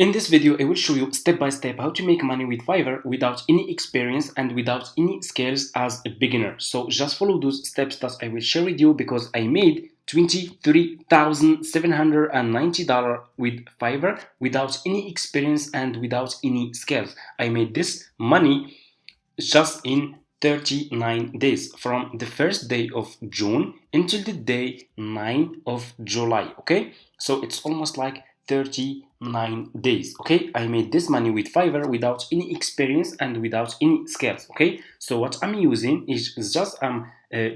In this video, I will show you step by step how to make money with Fiverr without any experience and without any skills as a beginner. So just follow those steps that I will share with you because I made $23,790 with Fiverr without any experience and without any skills. I made this money just in 39 days from the first day of June until the day 9 of July. Okay, so it's almost like 39 days. Okay, I made this money with Fiverr without any experience and without any skills. Okay, so what I'm using is just I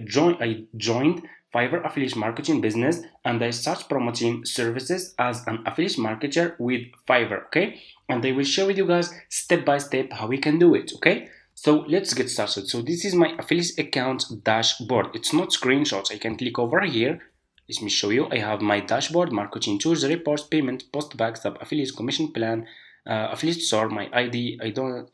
joined Fiverr affiliate marketing business and I start promoting services as an affiliate marketer with Fiverr. Okay, and I will share with you guys step by step how we can do it. Okay, so let's get started. So this is my affiliate account dashboard. It's not screenshots. I can click over here. Let me show you. I have my dashboard, marketing tools, reports, payment, post back, sub affiliate commission plan, affiliate store, my ID. I don't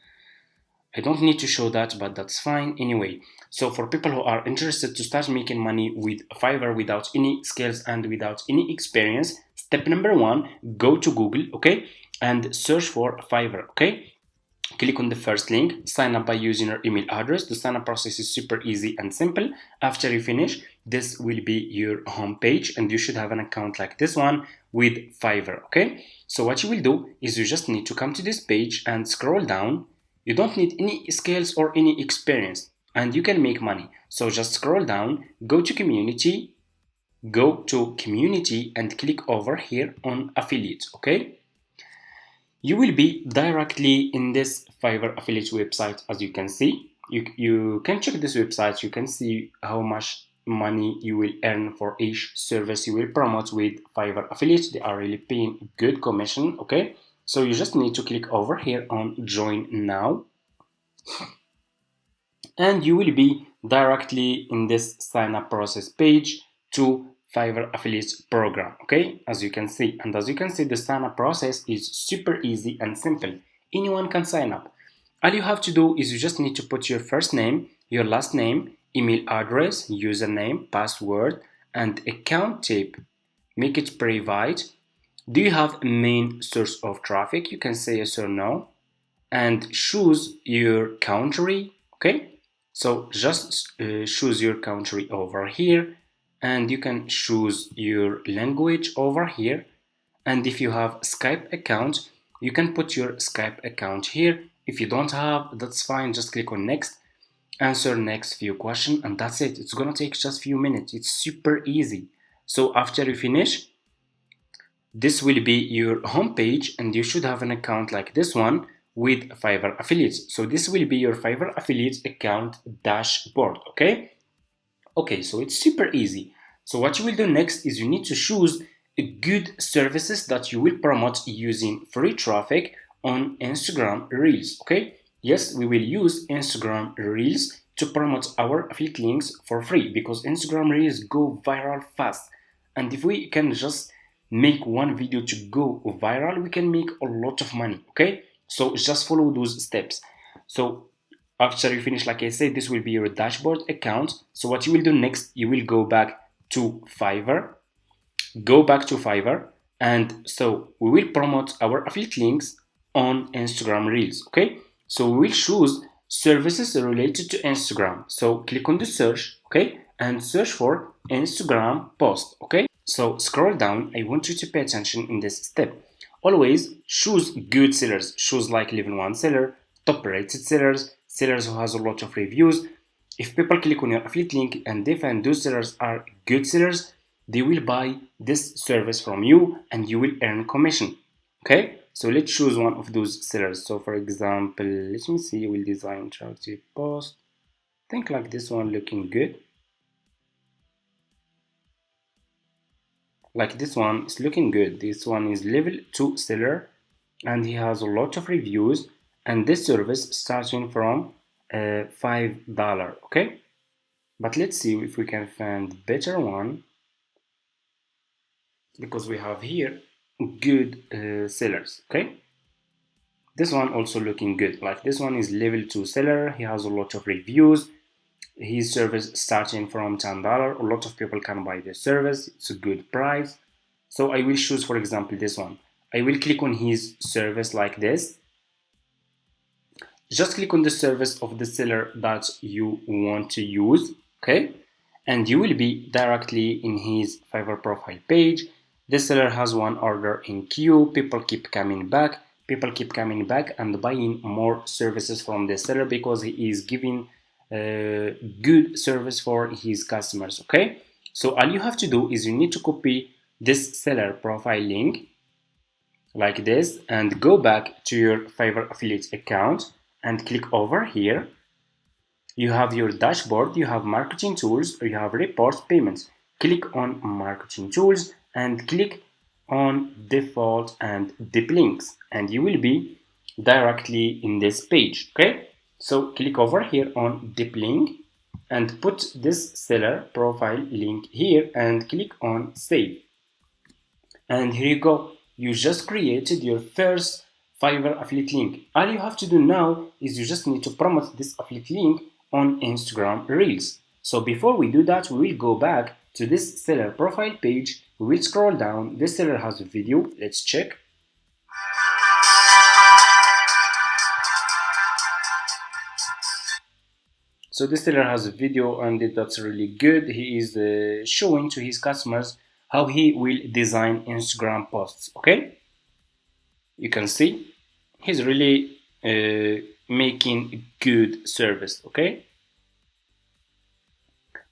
need to show that, but that's fine anyway. So for people who are interested to start making money with Fiverr without any skills and without any experience, step number one, go to Google, okay, and search for Fiverr, okay. Click on the first link, sign up by using your email address. The sign up process is super easy and simple. After you finish, this will be your home page and you should have an account like this one with Fiverr, okay? So what you will do is you just need to come to this page and scroll down. You don't need any skills or any experience and you can make money. So just scroll down, go to community and click over here on affiliates, okay? You will be directly in this Fiverr affiliate website. As you can see, you can check this website. You can see how much money you will earn for each service you will promote with Fiverr affiliates. They are really paying good commission, okay? So you just need to click over here on join now and you will be directly in this sign up process page to Fiverr affiliates program, okay, as you can see. And as you can see, the sign up process is super easy and simple. Anyone can sign up. All you have to do is you just need to put your first name, your last name, email address, username, password, and account type. Make it private. Do you have a main source of traffic? You can say yes or no. And choose your country, okay? So just choose your country over here and you can choose your language over here. And if you have Skype account, you can put your Skype account here. If you don't have, that's fine. Just click on next, answer next few questions, and that's it. It's gonna take just few minutes. It's super easy. So after you finish, this will be your home page and you should have an account like this one with Fiverr affiliates. So this will be your Fiverr affiliates account dashboard, okay? Okay, so it's super easy. So what you will do next is you need to choose good services that you will promote using free traffic on Instagram Reels, okay? Yes, we will use Instagram Reels to promote our affiliate links for free because Instagram Reels go viral fast. And if we can just make one video to go viral, we can make a lot of money, okay? So just follow those steps. So after you finish, like I said, this will be your dashboard account. So what you will do next, you will go back to Fiverr, and so we will promote our affiliate links on Instagram Reels, okay? So we will choose services related to Instagram. So click on the search, okay? And search for Instagram post, okay? So scroll down. I want you to pay attention in this step. Always choose good sellers. Choose like level 1 seller, top rated sellers, sellers who has a lot of reviews. If people click on your affiliate link and they find those sellers are good sellers, they will buy this service from you and you will earn commission, okay? So let's choose one of those sellers. So for example, let me see, we'll design attractive post. Think like this one looking good. Like this one is looking good. This one is level 2 seller and he has a lot of reviews and this service starting from $5, okay? But let's see if we can find better one because we have here good sellers, okay? This one also looking good. Like this one is level 2 seller. He has a lot of reviews. His service starting from $10. A lot of people can buy this service. It's a good price. So I will choose, for example, this one. I will click on his service like this. Just click on the service of the seller that you want to use, okay? And you will be directly in his Fiverr profile page. The seller has one order in queue. People keep coming back. People keep coming back and buying more services from the seller because he is giving good service for his customers, okay? So all you have to do is you need to copy this seller profile link like this and go back to your Fiverr affiliate account and click over here. You have your dashboard, you have marketing tools, or you have reports, payments. Click on marketing tools and click on default and deep links, and you will be directly in this page, okay? So click over here on deep link and put this seller profile link here and click on save. And here you go. You just created your first Fiverr affiliate link. All you have to do now is you just need to promote this affiliate link on Instagram Reels. So before we do that, we will go back to this seller profile page. We will scroll down. This seller has a video. Let's check. So this seller has a video and that's really good. He is showing to his customers how he will design Instagram posts, okay? You can see he's really making good service, okay?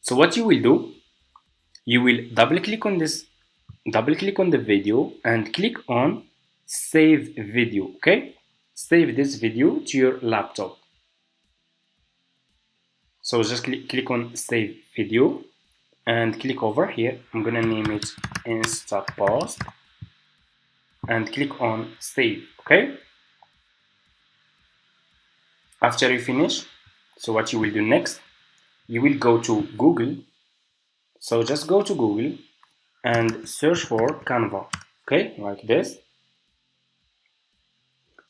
So what you will do, you will double click on the video and click on save video, okay? Save this video to your laptop. So just click on save video and click over here. I'm gonna name it Insta Post and click on save, okay? After you finish, so what you will do next, you will go to Google. So just go to Google and search for Canva, okay? Like this.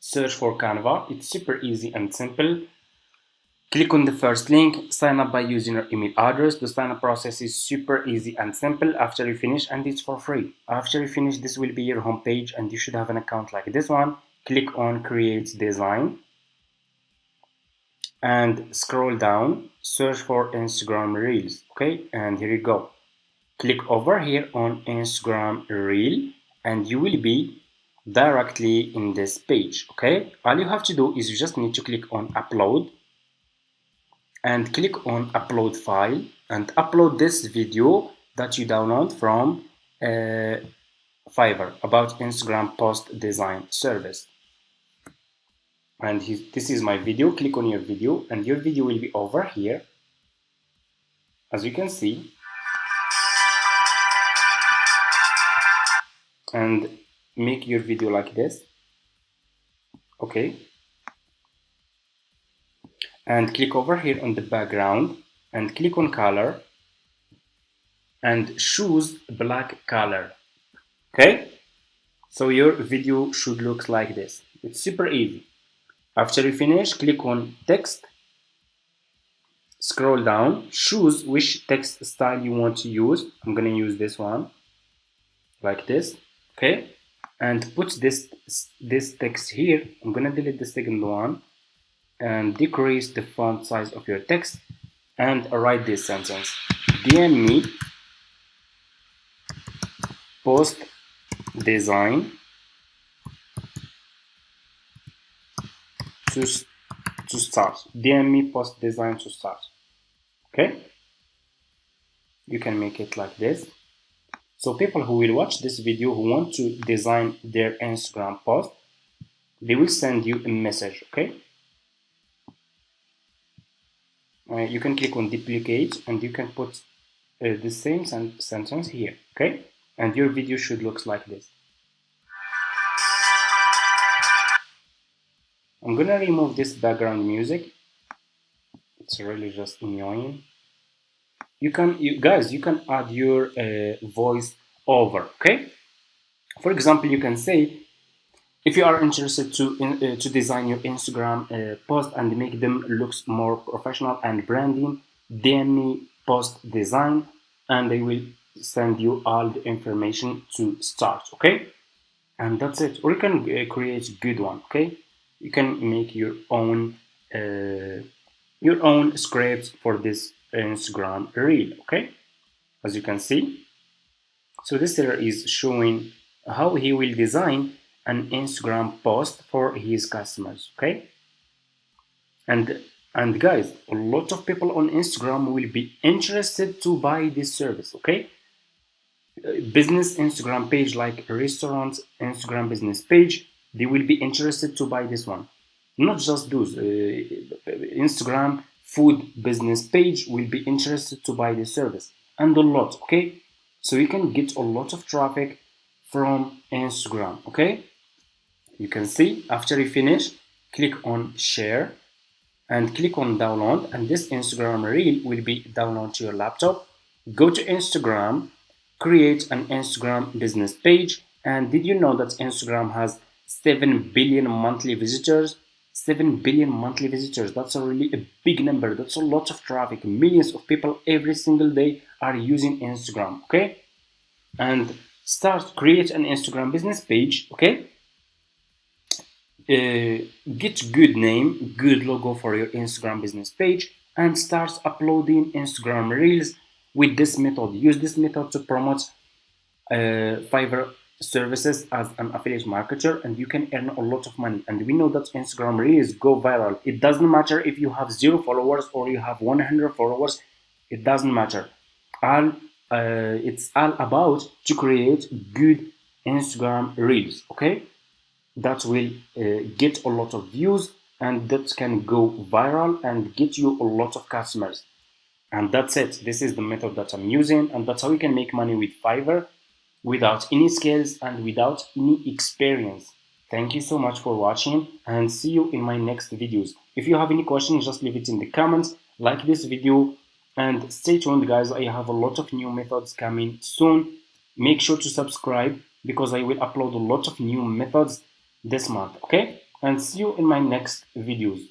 Search for Canva. It's super easy and simple. Click on the first link, sign up by using your email address. The sign up process is super easy and simple after you finish, and it's for free. After you finish, this will be your home page and you should have an account like this one. Click on create design and scroll down, search for Instagram Reels, okay? And here you go. Click over here on Instagram Reel and you will be directly in this page, okay? All you have to do is you just need to click on upload and click on upload file and upload this video that you download from Fiverr about Instagram post design service. And this is my video. Click on your video and your video will be over here, as you can see. And make your video like this, okay? And click over here on the background and click on color and choose black color, okay? So your video should look like this. It's super easy. After you finish, click on text, scroll down, choose which text style you want to use. I'm gonna use this one, like this, okay? And put this text here. I'm gonna delete the second one and decrease the font size of your text and write this sentence: DM me post design to start. DM me post design to start, okay? You can make it like this. So people who will watch this video who want to design their Instagram post, they will send you a message, okay? You can click on duplicate and you can put the same sentence here, okay? And your video should look like this. I'm gonna remove this background music. It's really just annoying. You can add your voice over, okay? For example, you can say, if you are interested to design your Instagram post and make them looks more professional and branding, DM me post design and I will send you all the information to start, okay? and that's it. Or you can create good one. Okay, you can make your own scripts for this Instagram reel. Okay, as you can see. So this here is showing how he will design an Instagram post for his customers. Okay, and and guys, a lot of people on Instagram will be interested to buy this service. Okay, business Instagram page like restaurants Instagram business page, they will be interested to buy this one. Not just those. Instagram food business page will be interested to buy this service, and a lot. Okay, so you can get a lot of traffic from Instagram. Okay, you can see after you finish, click on share and click on download, and this Instagram reel will be downloaded to your laptop. Go to Instagram, create an Instagram business page. And did you know that Instagram has 7 billion monthly visitors? 7 billion monthly visitors. That's a really a big number. That's a lot of traffic. Millions of people every single day are using Instagram. Okay, and start create an Instagram business page. Okay, get good name, good logo for your Instagram business page, and start uploading Instagram reels with this method. Use this method to promote Fiverr services as an affiliate marketer, and you can earn a lot of money. And we know that Instagram reels go viral. It doesn't matter if you have 0 followers or you have 100 followers. It doesn't matter. All it's all about to create good Instagram reels. Okay, that will get a lot of views, and that can go viral and get you a lot of customers. And that's it. This is the method that I'm using, and that's how you can make money with Fiverr without any skills and without any experience. Thank you so much for watching, and see you in my next videos. If you have any questions, just leave it in the comments, like this video, and stay tuned guys. I have a lot of new methods coming soon. Make sure to subscribe because I will upload a lot of new methods this month. Okay, and see you in my next videos.